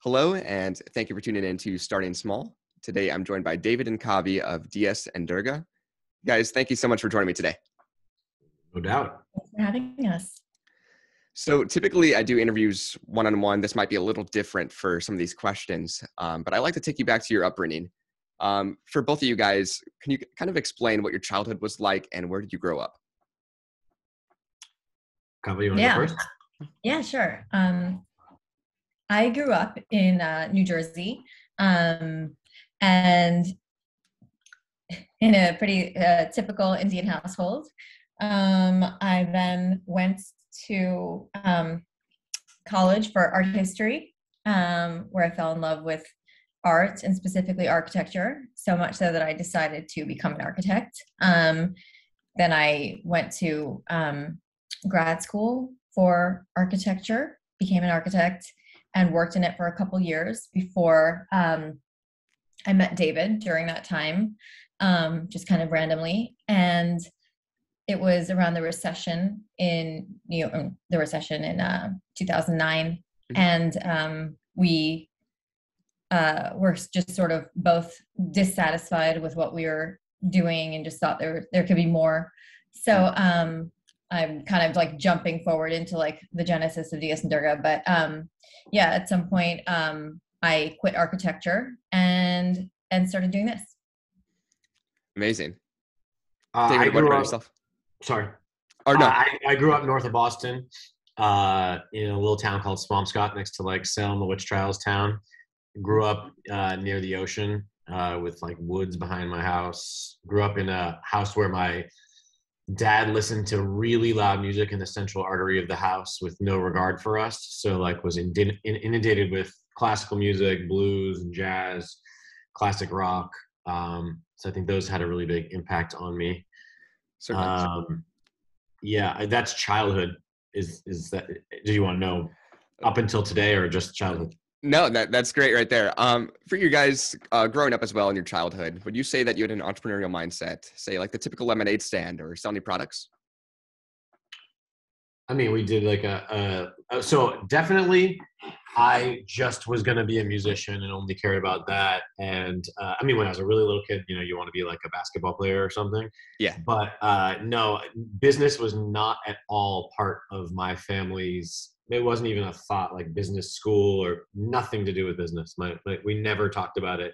Hello, and thank you for tuning in to Starting Small. Today, I'm joined by David and Kavi of DS and DURGA. Guys, thank you so much for joining me today. No doubt. Thanks for having us. So typically, I do interviews one-on-one. This might be a little different for some of these questions, but I'd like to take you back to your upbringing. For both of you guys, can you kind of explain what your childhood was like and where did you grow up? Kavi, you want to go first? Yeah, sure. I grew up in New Jersey, and in a pretty typical Indian household. I then went to college for art history, where I fell in love with art and specifically architecture, so much so that I decided to become an architect. Then I went to grad school for architecture, became an architect, and worked in it for a couple years before I met David during that time, just kind of randomly. And it was around the recession in 2009. And we were just sort of both dissatisfied with what we were doing and just thought there could be more. So I'm kind of like jumping forward into like the genesis of DS and DURGA, but yeah, at some point I quit architecture and started doing this. Amazing. David, what about yourself? Sorry. Or no. I grew up north of Boston, in a little town called Swampscott, next to like Salem, the witch trials town. Grew up near the ocean, with like woods behind my house. Grew up in a house where my dad listened to really loud music in the central artery of the house with no regard for us. So like was inundated with classical music, blues and jazz, classic rock. So I think those had a really big impact on me. Yeah, that's childhood. Is that, do you want to know up until today or just childhood? No, that's great right there. For you guys growing up as well in your childhood, would you say that you had an entrepreneurial mindset, say like the typical lemonade stand or selling products? I mean, we did like so definitely I just was going to be a musician and only cared about that. And I mean, when I was a really little kid, you want to be like a basketball player or something. Yeah. But no, business was not at all part of my family's. It wasn't even a thought, like business school or nothing to do with business. We never talked about it.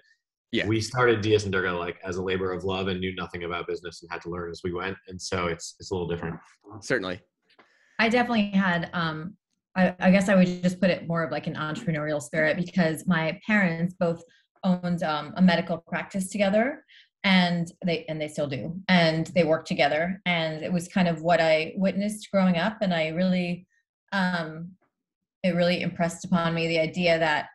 Yeah. We started DS and DURGA like as a labor of love and knew nothing about business and had to learn as we went. And so it's a little different. Certainly. I definitely had, I guess I would just put it more of like an entrepreneurial spirit because my parents both owned a medical practice together, and they still do, and they work together. And it was kind of what I witnessed growing up, and I really, it really impressed upon me the idea that,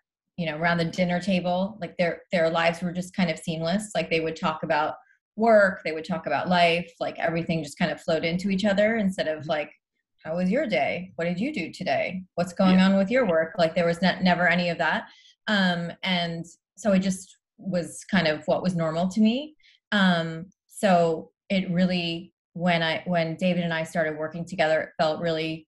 around the dinner table, like their lives were just kind of seamless. Like they would talk about work, they would talk about life, like everything just kind of flowed into each other instead of like, how was your day? What did you do today? What's going on with your work? Like there was never any of that. And so it just was kind of what was normal to me. So it really, when David and I started working together, it felt really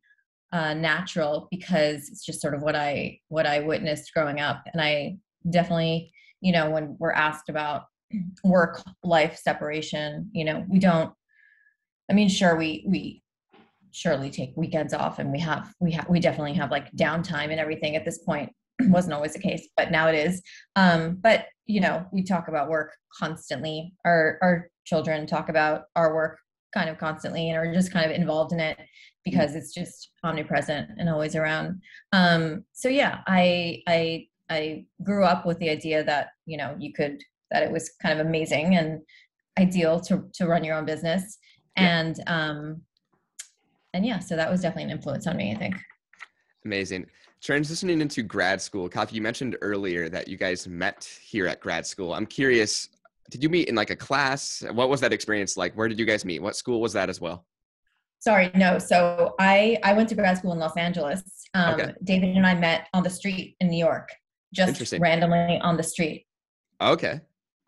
natural because it's just sort of what I witnessed growing up. And I definitely, when we're asked about work-life separation, we don't, I mean, sure, we surely take weekends off, and we definitely have like downtime and everything. At this point, it wasn't always the case, but now it is. But we talk about work constantly. Our children talk about our work kind of constantly and are just kind of involved in it because it's just omnipresent and always around. So yeah, I grew up with the idea that that it was kind of amazing and ideal to run your own business. Yeah. And yeah, so that was definitely an influence on me, I think. Amazing. Transitioning into grad school, Kavi, you mentioned earlier that you guys met here at grad school. I'm curious, did you meet in like a class? What was that experience like? Where did you guys meet? What school was that as well? Sorry, no. So I went to grad school in Los Angeles. Okay. David and I met on the street in New York, just randomly on the street. Okay.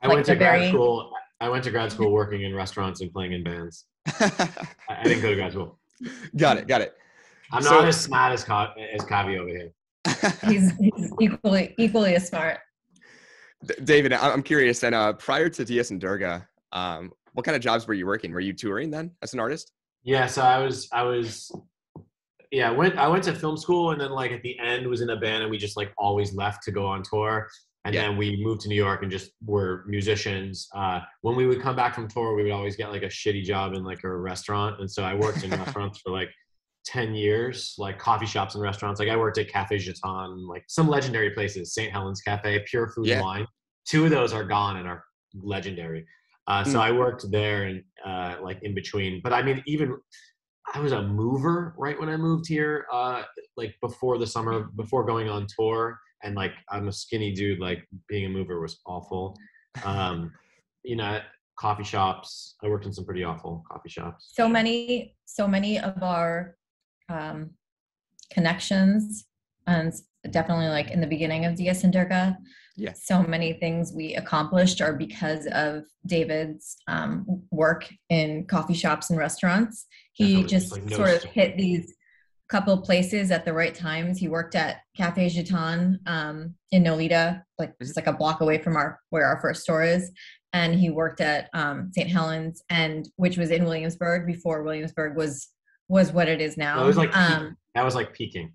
I went to grad school working in restaurants and playing in bands. I didn't go to grad school. Got it. I'm not as smart as Kavi over here. He's equally as smart. David, I'm curious. And prior to DS and Durga, what kind of jobs were you working? Were you touring then as an artist? Yeah, so yeah, I went to film school, and then like at the end was in a band, and we just like always left to go on tour. And Yeah. then we moved to New York and just were musicians. When we would come back from tour, we would always get like a shitty job in like a restaurant. And so I worked in restaurants for like 10 years, like coffee shops and restaurants. Like I worked at Cafe Jeton, like some legendary places, St. Helens Cafe, Pure Food and Yeah. Wine. Two of those are gone and are legendary. So I worked there and like in between. But I mean, even I was a mover right when I moved here, like before the summer, before going on tour. And like, I'm a skinny dude, like being a mover was awful. You know, coffee shops. I worked in some pretty awful coffee shops. So many of our connections, and definitely like in the beginning of DS and Durga, Yeah. so many things we accomplished are because of David's work in coffee shops and restaurants. He Definitely, just like sort of hit these couple places at the right times. He worked at Cafe Jeton in Nolita, like just like a block away from where our first store is. And he worked at St. Helens, which was in Williamsburg before Williamsburg was what it is now. It was like that was like peaking.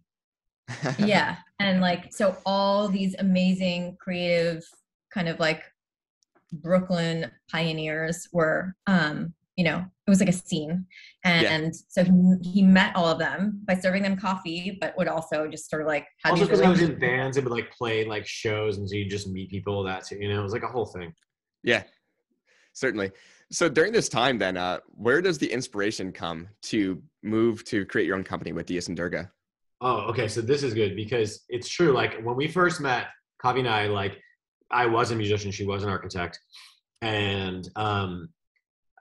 Yeah. And like, so all these amazing creative kind of like Brooklyn pioneers were, you know, it was like a scene. And so he met all of them by serving them coffee, but would also just sort of like have Also these because I was in bands and would like play like shows, and so you just meet people that, you know, it was like a whole thing. Yeah, certainly. So during this time then, where does the inspiration come to move to create your own company with DS and Durga? Oh, okay. So this is good because it's true. Like when we first met, Kavi and I, like I was a musician, she was an architect. And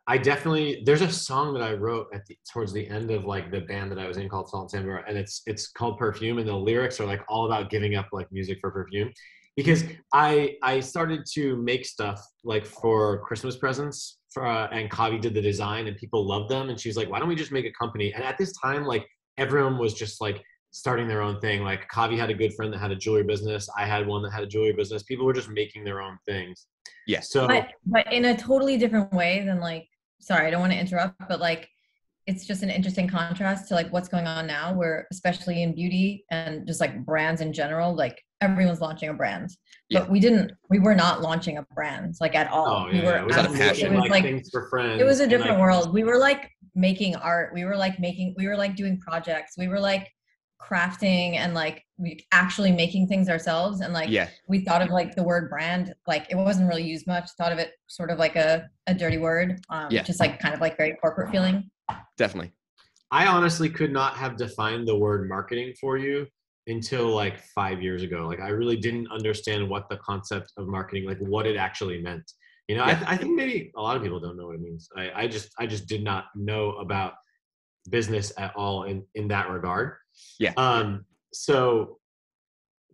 I definitely, there's a song that I wrote towards the end of like the band that I was in called Salt and Sandbar, and it's called Perfume, and the lyrics are like all about giving up like music for perfume. Because I started to make stuff like for Christmas presents and Kavi did the design and people loved them. And she was like, why don't we just make a company? And at this time, like everyone was just like starting their own thing. Like Kavi had a good friend that had a jewelry business. I had one that had a jewelry business. People were just making their own things. Yes. So, but in a totally different way than like, sorry, I don't want to interrupt, but like, it's just an interesting contrast to like what's going on now, where especially in beauty and just like brands in general, like everyone's launching a brand, but we were not launching a brand like at all. Oh, yeah. It was out of passion. It was like things for friends. It was a different world. We were like making art. We were like doing projects. We were like crafting and like we actually making things ourselves. And like, we thought of like the word brand, like it wasn't really used much, thought of it sort of like a dirty word, just like kind of like very corporate feeling. Definitely. I honestly could not have defined the word marketing for you until like 5 years ago. Like I really didn't understand what the concept of marketing, like what it actually meant. You know, I think maybe a lot of people don't know what it means. I just did not know about business at all in that regard. Yeah. So,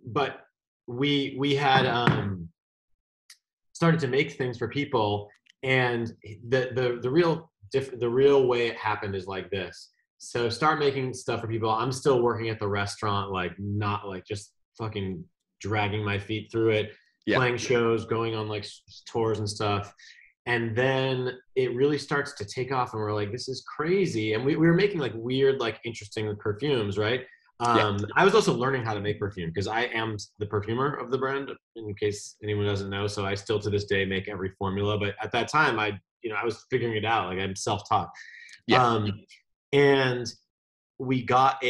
but we had started to make things for people, and the real way it happened is like this. So start making stuff for people. I'm still working at the restaurant, like not like just fucking dragging my feet through it, playing shows, going on like tours and stuff. And then it really starts to take off and we're like, this is crazy. And we were making like weird, like interesting perfumes, right? I was also learning how to make perfume because I am the perfumer of the brand, in case anyone doesn't know. So I still to this day make every formula. But at that time, I was figuring it out. Like I'm self-taught. And we got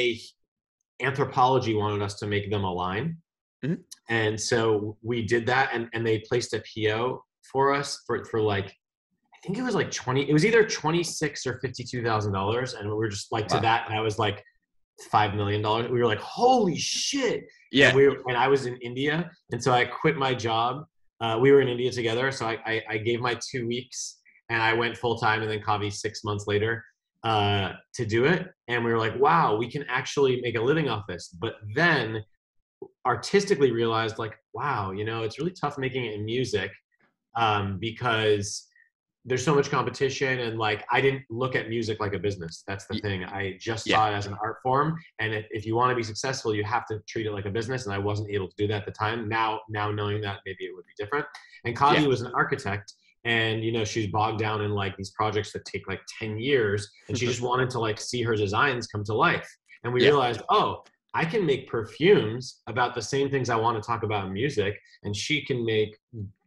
Anthropologie wanted us to make them a line. Mm-hmm. And so we did that, and they placed a PO for us for like, I think it was like it was either $26,000 or $52,000. And we were just like to that. And I was like $5 million. We were like, holy shit. Yeah. And I was in India. And so I quit my job. We were in India together. So I gave my 2 weeks and I went full time, and then Kavi 6 months later to do it. And we were like, wow, we can actually make a living off this. But then artistically realized like, wow, it's really tough making it in music because there's so much competition, and like I didn't look at music like a business. That's the thing. I just Yeah. saw it as an art form, and if you want to be successful, you have to treat it like a business. And I wasn't able to do that at the time. Now knowing that, maybe it would be different. And Kavi was an architect, and you know, she's bogged down in like these projects that take like 10 years, and she just wanted to like see her designs come to life. And we realized, oh, I can make perfumes about the same things I want to talk about in music, and she can make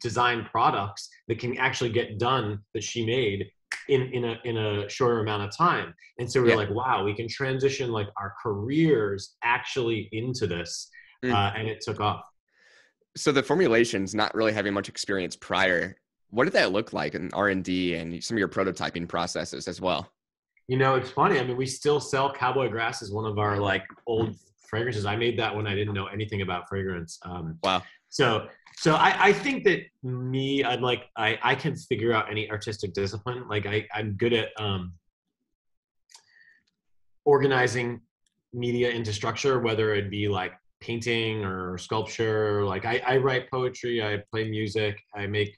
design products that can actually get done that she made in a shorter amount of time. And so we're like, wow, we can transition like our careers actually into this, and it took off. So the formulations, not really having much experience prior, what did that look like in R&D and some of your prototyping processes as well? You know, it's funny. I mean, we still sell Cowboy Grass as one of our like old fragrances. I made that when I didn't know anything about fragrance. Wow. So I think that I can figure out any artistic discipline. Like I'm good at organizing media into structure, whether it be like painting or sculpture. Like I write poetry, I play music, I make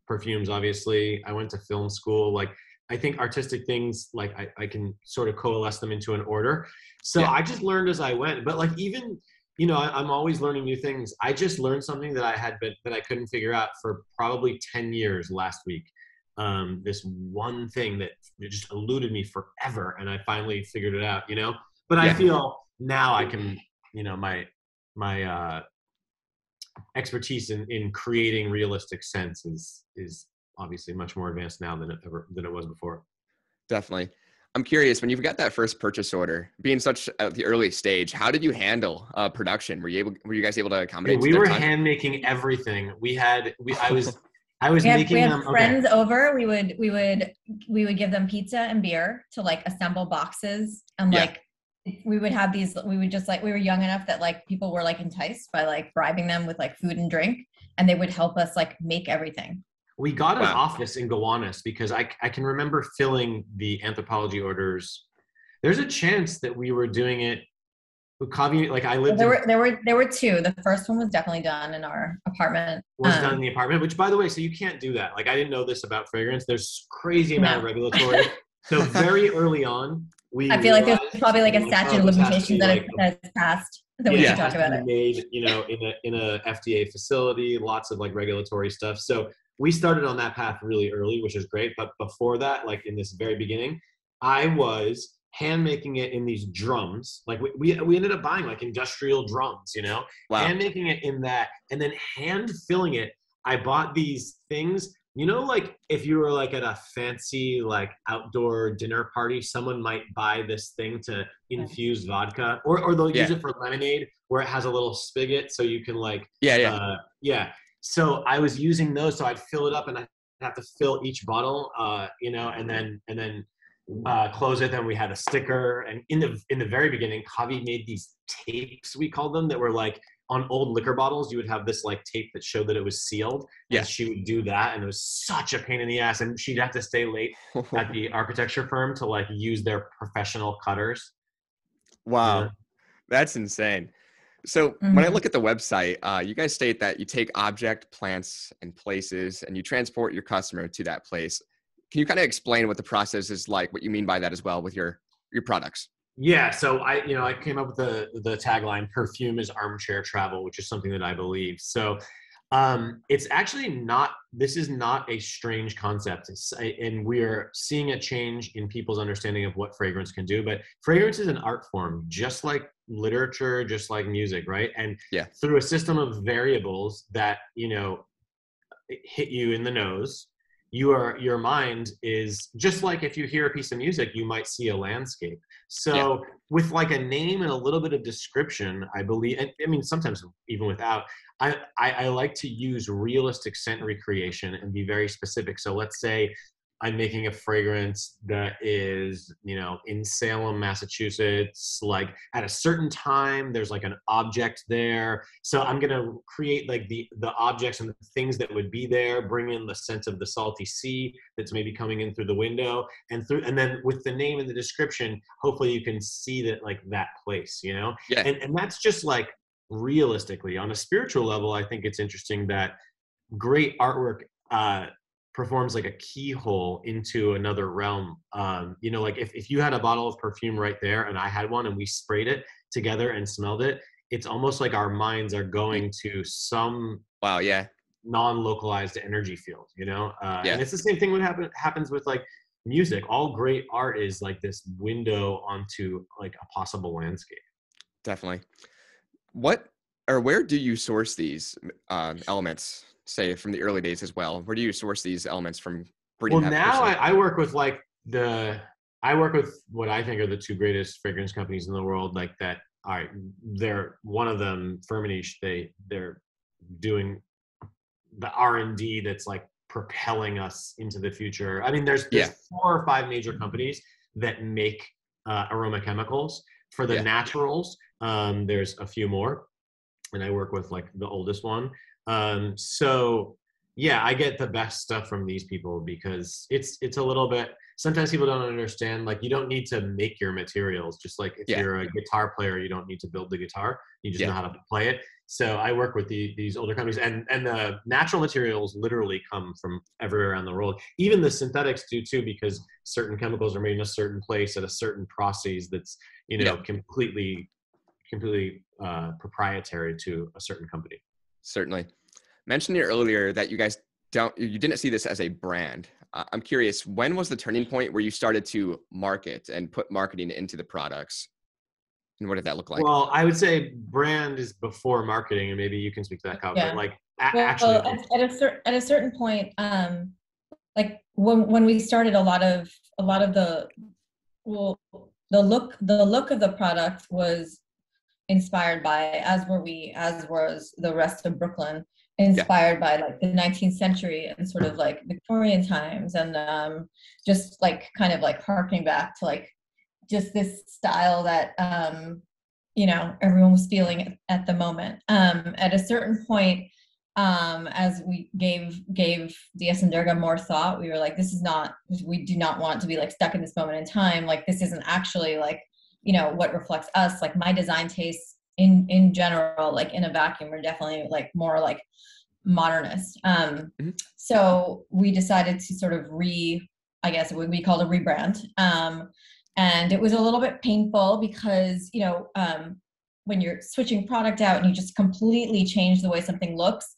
perfumes, obviously. I went to film school. Like I think artistic things, like I can sort of coalesce them into an order. So I just learned as I went. But like even, you know, I'm always learning new things. I just learned something that I couldn't figure out for probably 10 years last week. This one thing that just eluded me forever, and I finally figured it out, you know. But I feel now I can, you know, my expertise in creating realistic sense is obviously much more advanced now than it was before. Definitely. I'm curious, when you've got that first purchase order, being such at the early stage, how did you handle production? Were you guys able to accommodate? We were hand making everything. I was making them. We had friends over. We would give them pizza and beer to like assemble boxes, and like we would have these. We would just like, we were young enough that like people were like enticed by like bribing them with like food and drink, and they would help us like make everything. We got an office in Gowanus because I can remember filling the anthropology orders. There's a chance that we were doing it with Kavi. Like I lived. There were two. The first one was definitely done in our apartment. Was done in the apartment, which by the way, so you can't do that. Like I didn't know this about fragrance. There's crazy amount of regulatory. So very early on, I feel like there's probably like a statute of limitations that has passed. That we should talk about it. Made, you know, in a FDA facility, lots of like regulatory stuff. So we started on that path really early, which is great. But before that, like in this very beginning, I was hand making it in these drums. Like we ended up buying like industrial drums, you know, hand making it in that, and then hand filling it. I bought these things, you know, like if you were like at a fancy like outdoor dinner party, someone might buy this thing to infuse vodka, or they'll use it for lemonade, where it has a little spigot so you can like So I was using those, so I'd fill it up and I'd have to fill each bottle, you know, and then close it. Then we had a sticker, and in the very beginning, Kavi made these tapes, we called them, that were like on old liquor bottles. You would have this like tape that showed that it was sealed. Yeah, and she would do that, and it was such a pain in the ass. And she'd have to stay late at the architecture firm to like use their professional cutters. Wow, that's insane. So when I look at the website, you guys state that you take object, plants, and places, and you transport your customer to that place. Can you kind of explain what the process is like, what you mean by that as well with your products? Yeah, so I came up with the tagline, "Perfume is armchair travel," which is something that I believe. So it's actually this is not a strange concept. And we're seeing a change in people's understanding of what fragrance can do. But fragrance is an art form, just like literature, just like music, right? And through a system of variables that, you know, hit you in the nose, your mind is just like, if you hear a piece of music, you might see a landscape. So with like a name and a little bit of description, I believe, and I mean, sometimes even without, I like to use realistic scent recreation and be very specific. So let's say I'm making a fragrance that is, you know, in Salem, Massachusetts, like at a certain time, there's like an object there. So I'm going to create like the objects and the things that would be there, bring in the sense of the salty sea that's maybe coming in through the window, and then with the name and the description, hopefully you can see that, like that place, you know? Yeah. And that's just like realistically. On a spiritual level, I think it's interesting that great artwork performs like a keyhole into another realm. You know, like if you had a bottle of perfume right there and I had one and we sprayed it together and smelled it, it's almost like our minds are going to some Wow. Yeah. non-localized energy field, you know? Yeah. And it's the same thing when happens with like music. All great art is like this window onto like a possible landscape. Definitely. What or where do you source these elements, say from the early days as well? Where do you source these elements from breeding Well, that now personally? I work with like I work with what I think are the two greatest fragrance companies in the world. Like that, all right, they're one of them, Firmenich. They're doing the R&D that's like propelling us into the future. I mean, there's Yeah. 4 or 5 major companies that make aroma chemicals. For the Yeah. naturals, there's a few more, and I work with like the oldest one. So yeah, I get the best stuff from these people because it's a little bit, sometimes people don't understand, like you don't need to make your materials. Just like if Yeah. you're a guitar player, you don't need to build the guitar, you just know Yeah. how to play it. So I work with these older companies, and the natural materials literally come from everywhere around the world. Even the synthetics do too, because certain chemicals are made in a certain place at a certain process that's, you know, Yeah. completely proprietary to a certain company. Certainly. Mentioned earlier that you guys you didn't see this as a brand. I'm curious, when was the turning point where you started to market and put marketing into the products? And what did that look like? Well, I would say brand is before marketing, and maybe you can speak to that, Kavi. Yeah. But like Well, at a certain point, like when we started, a lot of the the look of the product was inspired by, as was the rest of Brooklyn, inspired by like the 19th century and sort of like Victorian times, and just like kind of like harkening back to like just this style that you know, everyone was feeling at the moment. At a certain point, as we gave DS and DURGA more thought, we were like, we do not want to be like stuck in this moment in time. Like this isn't actually like, you know, what reflects us. Like my design tastes in general, like in a vacuum, are definitely like more like modernist. So we decided to sort of I guess it would be called a rebrand. And it was a little bit painful because, you know, when you're switching product out and you just completely change the way something looks,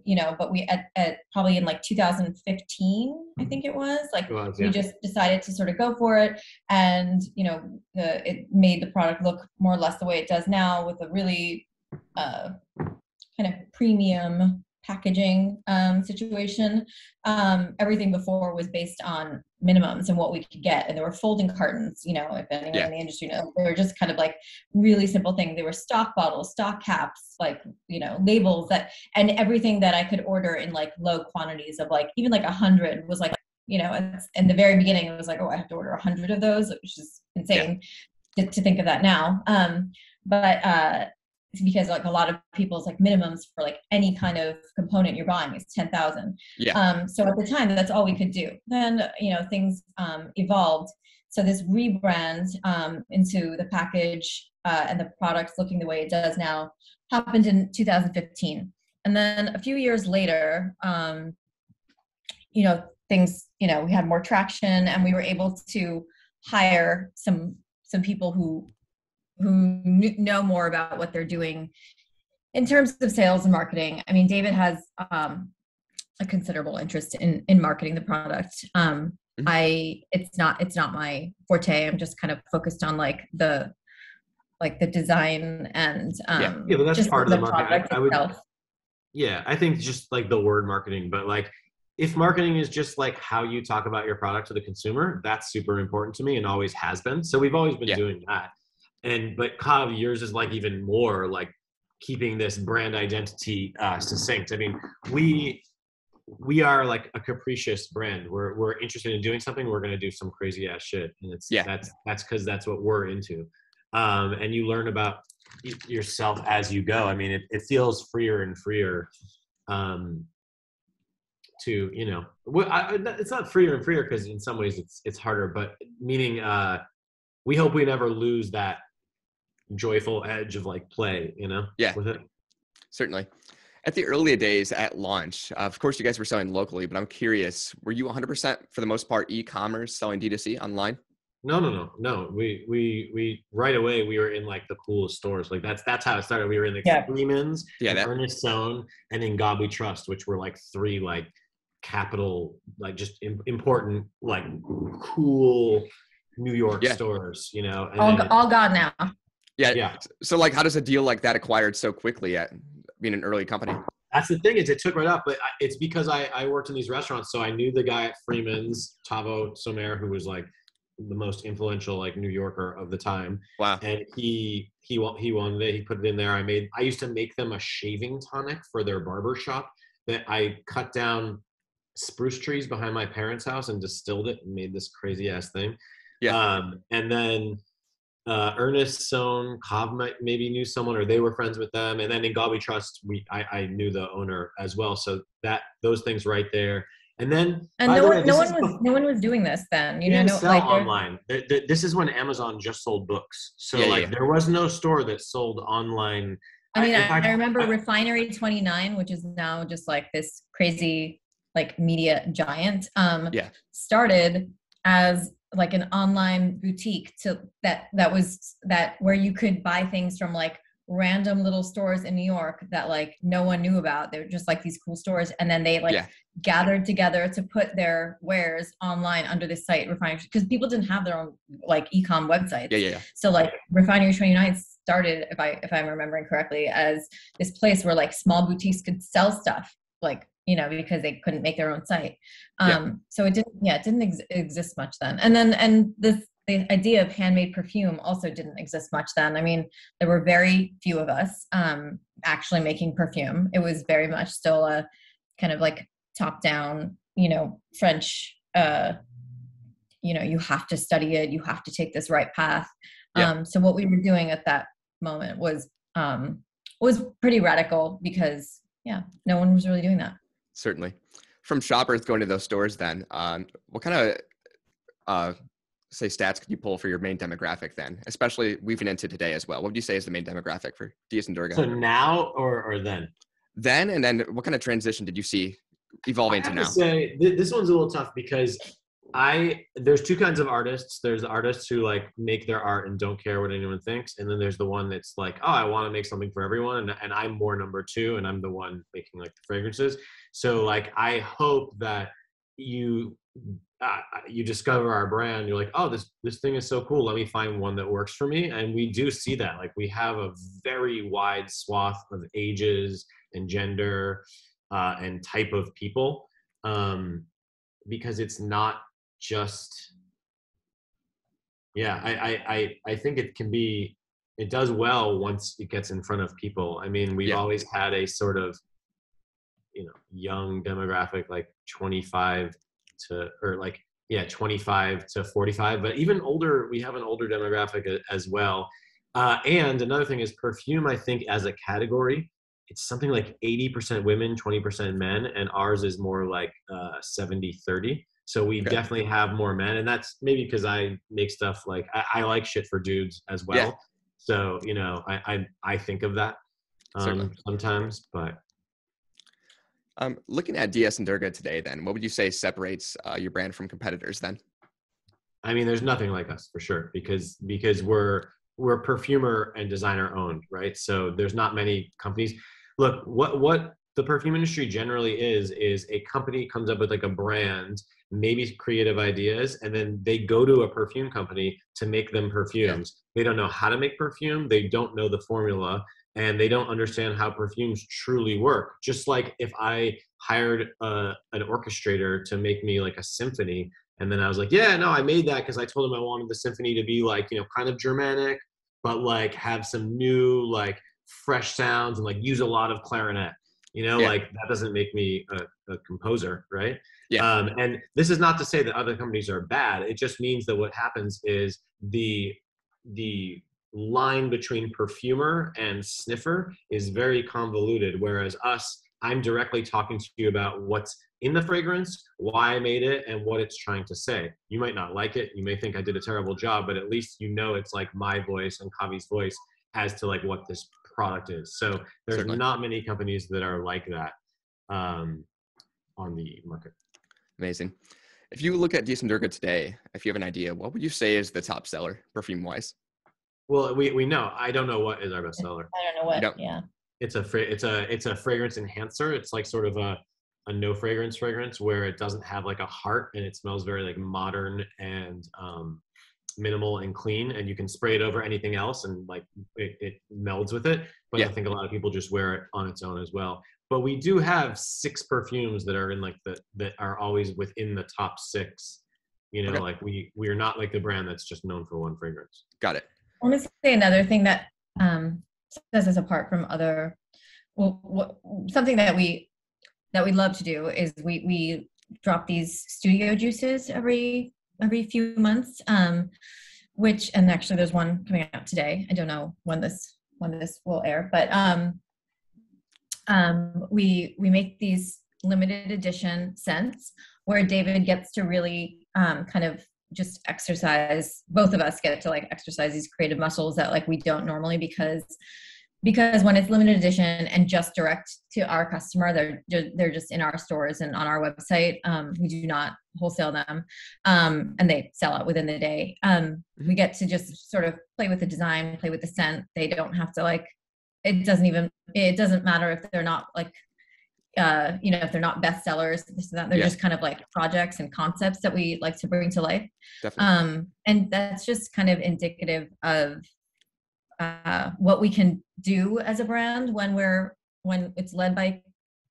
you know, but we at probably in like 2015, I think it was, like we just decided to sort of go for it. And, you know, it made the product look more or less the way it does now, with a really kind of premium packaging situation. Everything before was based on minimums and what we could get, and there were folding cartons, you know, if anyone in the industry knows, they were just kind of like really simple things. They were stock bottles, stock caps, like, you know, labels, that, and everything that I could order in like low quantities of like even like 100 was like, you know, in the very beginning it was like, oh, I have to order 100 of those, which is insane to think of that now. But because like a lot of people's like minimums for like any kind of component you're buying is 10,000. So at the time, that's all we could do. Then, you know, things evolved. So this rebrand into the package and the products looking the way it does now happened in 2015. And then a few years later, you know, things, you know, we had more traction, and we were able to hire some people who know more about what they're doing in terms of sales and marketing. I mean, David has a considerable interest in marketing the product. It's not my forte. I'm just kind of focused on like the design and but that's just part of the marketing. I think just like the word marketing, but like if marketing is just like how you talk about your product to the consumer, that's super important to me and always has been. So we've always been doing that. But Kavi, yours is like even more like keeping this brand identity succinct. I mean, we are like a capricious brand. We're interested in doing something, we're going to do some crazy ass shit, and that's because that's what we're into. And you learn about yourself as you go. I mean, it feels freer and freer. To, you know, it's not freer and freer because in some ways it's harder, but meaning we hope we never lose that joyful edge of like play, you know, with it. Certainly. At the early days at launch, of course, you guys were selling locally, but I'm curious, were you 100% for the most part e-commerce selling D2C online? No. We right away we were in like the coolest stores. Like that's how it started. We were in like Yeah. Freeman's Yeah, and that, Ernest Zone and in God We Trust, which were like three like capital, like just important, like cool New York yeah, stores, you know. And All, then all gone now. yeah. yeah, So like, how does a deal like that acquired so quickly at being an early company? that's the thing is it took right up, but it's because I worked in these restaurants, so I knew the guy at Freeman's, Tavo Somer, who was like the most influential like New Yorker of the time, Wow. and he wanted it. He put it in there. I used to make them a shaving tonic for their barber shop that I cut down spruce trees behind my parents' house and distilled it and made this crazy ass thing. Yeah, And then Ernest Sohn, maybe knew someone or they were friends with them. And then in God We Trust, I knew the owner as well. So those things right there. And then, And by the way, no one was doing this then. we You know, didn't no, sell like online. This is when Amazon just sold books. So yeah, like yeah. there was no store that sold online. I mean, In fact, I remember Refinery 29, which is now just like this crazy like media giant, Yeah. started as like an online boutique that where you could buy things from like random little stores in New York that like no one knew about. They were just like these cool stores, and then they like Yeah. gathered together to put their wares online under this site Refinery, because people didn't have their own like e-com websites. Yeah. So like Refinery 29 started, if I'm remembering correctly, as this place where like small boutiques could sell stuff, like, you know, because they couldn't make their own site. So it didn't exist much then. And the idea of handmade perfume also didn't exist much then. I mean, there were very few of us actually making perfume. It was very much still a kind of like top down, you know, French, you know, you have to study it, you have to take this right path. So what we were doing at that moment was pretty radical, because no one was really doing that. Certainly. From shoppers going to those stores then, what kind of say stats could you pull for your main demographic then, especially weaving into today as well? What would you say is the main demographic for DS and DURGA? so now or then? Then, and then what kind of transition did you see evolving I to have now? to say this one's a little tough because there's two kinds of artists. There's the artists who like make their art and don't care what anyone thinks, and then there's the one that's like, oh, I want to make something for everyone, and I'm more number two, and I'm the one making like the fragrances. So like I hope that you discover our brand, you're like, oh, this thing is so cool, let me find one that works for me. And we do see that, like we have a very wide swath of ages and gender and type of people, because it's not just I think it does well once it gets in front of people. I mean, we've always had a sort of, you know, young demographic, like 25 to 45, but even older, we have an older demographic as well. And another thing is perfume, I think as a category, it's something like 80% women, 20% men, and ours is more like 70-30. So we definitely have more men, and that's maybe because I make stuff like I like shit for dudes as well. Yeah. So, you know, I think of that sometimes, but. Looking at DS and DURGA today, then, what would you say separates your brand from competitors then? I mean, there's nothing like us for sure, because we're perfumer and designer owned, right? So there's not many companies. Look, what the perfume industry generally is a company comes up with like a brand, maybe creative ideas, and then they go to a perfume company to make them perfumes. They don't know how to make perfume. They don't know the formula, and they don't understand how perfumes truly work. Just like if I hired an orchestrator to make me like a symphony, and then I was like, yeah, no, I made that because I told him I wanted the symphony to be like, you know, kind of Germanic, but like have some new like fresh sounds and like use a lot of clarinet. You know, like that doesn't make me a composer, right? And this is not to say that other companies are bad. It just means that what happens is the line between perfumer and sniffer is very convoluted. Whereas us, I'm directly talking to you about what's in the fragrance, why I made it, and what it's trying to say. You might not like it. You may think I did a terrible job, but at least you know it's like my voice and Kavi's voice as to like what this product is. So there's Certainly. not many companies that are like that on the market. Amazing. If you look at Decent Durga today, if you have an idea, what would you say is the top seller perfume wise? Well, we know. I don't know what is our best seller. I don't know You what. don't? Yeah. It's a fragrance enhancer. It's like sort of a no fragrance fragrance where it doesn't have like a heart and it smells very like modern and minimal and clean, and you can spray it over anything else and like it melds with it. But Yeah. I think a lot of people just wear it on its own as well. But we do have 6 perfumes that are in like that are always within the top 6. You know, Okay. like we are not like the brand that's just known for one fragrance. Got it. I want to say another thing that sets us apart from other. Something that we love to do is we drop these studio juices every few months. Which, and actually there's one coming out today. I don't know when this will air, but we make these limited edition scents where David gets to really kind of just exercise. Both of us get to like exercise these creative muscles that like we don't normally, because when it's limited edition and just direct to our customer, they're just in our stores and on our website. We do not wholesale them, and they sell out within the day. We get to just sort of play with the design, play with the scent. They don't have to like. It doesn't matter if they're not like, if they're not bestsellers. They're just kind of like projects and concepts that we like to bring to life. Definitely. And that's just kind of indicative of what we can do as a brand when it's led by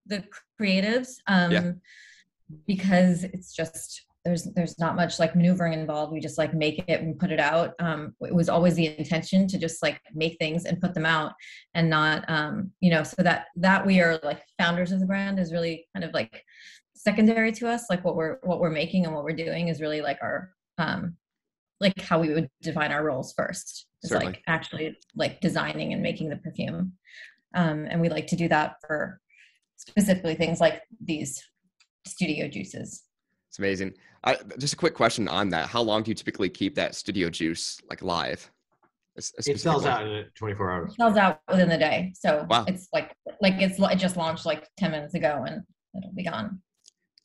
the creatives, because it's just there's not much like maneuvering involved. We just like make it and put it out. It was always the intention to just like make things and put them out, and not so that we are like founders of the brand is really kind of like secondary to us. Like what we're making and what we're doing is really like our like how we would define our roles first. It's Certainly. like actually like designing and making the perfume. And we like to do that for specifically things like these studio juices. It's amazing. Just a quick question on that. How long do you typically keep that studio juice like live? It sells out in 24 hours. It sells out within the day. So wow. It's it just launched like 10 minutes ago and it'll be gone.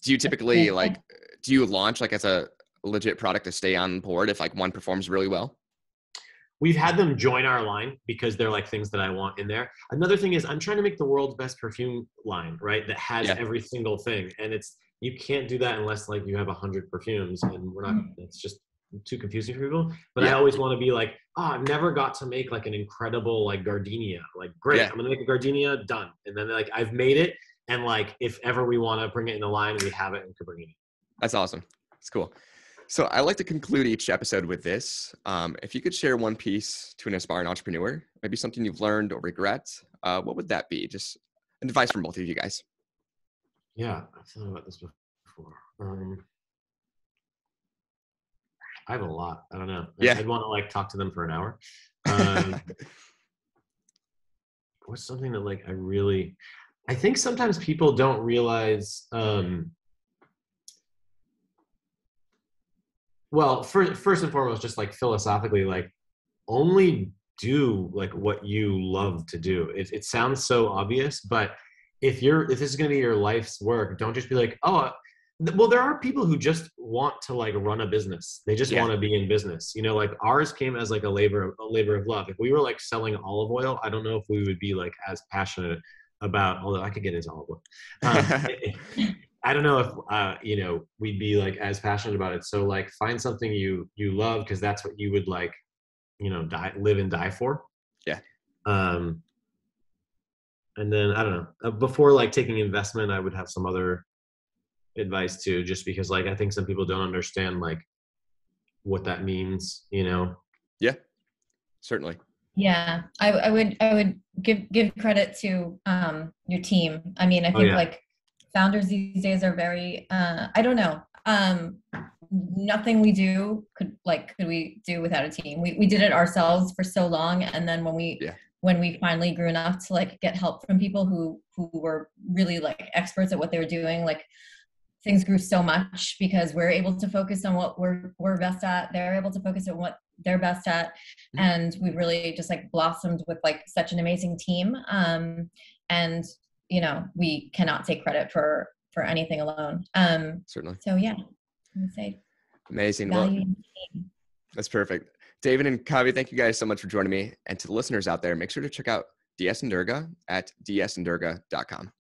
Do you typically do you launch like as a legit product to stay on board if like one performs really well? We've had them join our line because they're like things that I want in there. Another thing is I'm trying to make the world's best perfume line, right? That has every single thing. And you can't do that unless like you have 100 perfumes, and it's just too confusing for people. But I always want to be like, I've never got to make like an incredible like gardenia. Like great, I'm gonna make a gardenia, done. And then like I've made it, and like if ever we want to bring it in the line, we have it and can bring it in. That's awesome. It's cool. So I like to conclude each episode with this. If you could share one piece to an aspiring entrepreneur, maybe something you've learned or regret, what would that be? Just advice from both of you guys. Yeah, I've thought about this before. I have a lot. I don't know. I'd want to like talk to them for an hour. What's something that like I think sometimes people don't realize, well, first and foremost, just like philosophically, like only do like what you love to do. It sounds so obvious, but if this is going to be your life's work, don't just be like, well, there are people who just want to like run a business. They just want to be in business. Like ours came as like a labor of love. If we were like selling olive oil, I don't know if we would be like as passionate about, although I could get into olive oil. I don't know if, we'd be like as passionate about it. So like find something you love, because that's what you would like, live and die for. Yeah. And then I don't know, before like taking investment, I would have some other advice too, just because like I think some people don't understand like what that means, Yeah, certainly. Yeah, I would give credit to your team. I mean, I think like founders these days are very I don't know, nothing we do could we do without a team. We did it ourselves for so long, and then when we finally grew enough to like get help from people who were really like experts at what they were doing, like things grew so much because we're able to focus on what we're best at. They're able to focus on what their best at. Mm-hmm. And we really just like blossomed with like such an amazing team. And, you know, we cannot take credit for anything alone. Certainly. So yeah, I would say amazing. value Well, team. that's perfect. David and Kavi, thank you guys so much for joining me. And to the listeners out there, make sure to check out DS and Durga at dsandurga.com.